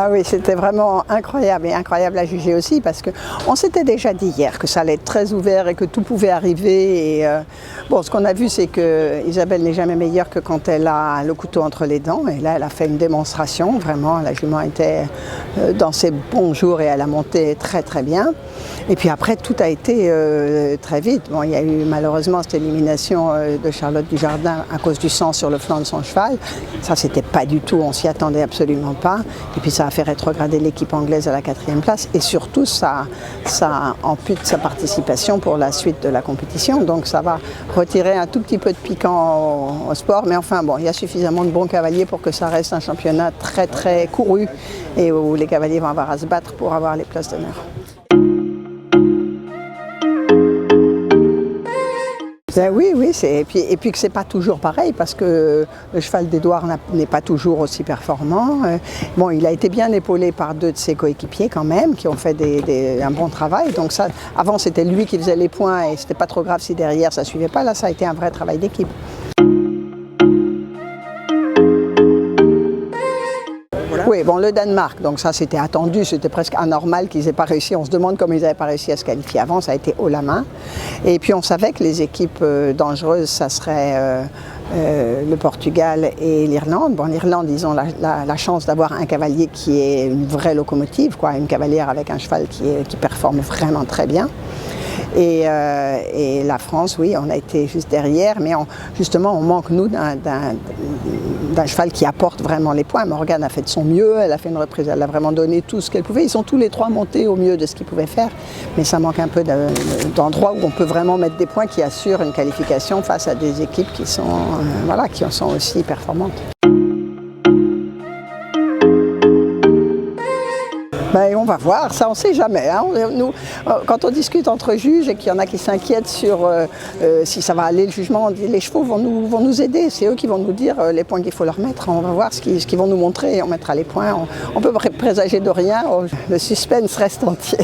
Ah oui, c'était vraiment incroyable et incroyable à juger aussi parce qu'on s'était déjà dit hier que ça allait être très ouvert et que tout pouvait arriver. Et, bon, ce qu'on a vu, c'est que Isabelle n'est jamais meilleure que quand elle a le couteau entre les dents. Et là, elle a fait une démonstration, vraiment. La jument était dans ses bons jours et elle a monté très très bien. Et puis après, tout a été très vite. Bon, il y a eu malheureusement cette élimination de Charlotte Dujardin à cause du sang sur le flanc de son cheval. Ça, c'était pas du tout, on s'y attendait absolument pas. Et puis ça a fait rétrograder l'équipe anglaise à la 4e place. Et surtout, ça ampute sa participation pour la suite de la compétition. Donc ça va retirer un tout petit peu de piquant au sport. Mais enfin, bon, il y a suffisamment de bons cavaliers pour que ça reste un championnat très très couru et où les cavaliers vont avoir à se battre pour avoir les places d'honneur. Oui, et puis que c'est pas toujours pareil parce que le cheval d'Édouard n'est pas toujours aussi performant. Bon, il a été bien épaulé par 2 de ses coéquipiers quand même, qui ont fait un bon travail. Donc ça, avant c'était lui qui faisait les points et c'était pas trop grave si derrière ça suivait pas. Là, ça a été un vrai travail d'équipe. Oui, bon, le Danemark, donc ça c'était attendu, c'était presque anormal qu'ils n'aient pas réussi. On se demande comment ils n'avaient pas réussi à se qualifier avant, ça a été haut la main. Et puis on savait que les équipes dangereuses, ça serait le Portugal et l'Irlande. Bon, l'Irlande, ils ont la chance d'avoir un cavalier qui est une vraie locomotive, quoi, une cavalière avec un cheval qui performe vraiment très bien. Et la France, oui, on a été juste derrière, mais justement, on manque, nous, d'un cheval qui apporte vraiment les points. Morgane a fait de son mieux, elle a fait une reprise, elle a vraiment donné tout ce qu'elle pouvait. Ils sont tous les 3 montés au mieux de ce qu'ils pouvaient faire, mais ça manque un peu d'endroits où on peut vraiment mettre des points qui assurent une qualification face à des équipes qui sont, qui sont aussi performantes. Ben, on va voir, ça on ne sait jamais. Hein. Nous, quand on discute entre juges et qu'il y en a qui s'inquiètent sur si ça va aller le jugement, on dit les chevaux vont nous aider, c'est eux qui vont nous dire les points qu'il faut leur mettre. On va voir ce qu'ils vont nous montrer et on mettra les points. On peut présager de rien, le suspense reste entier.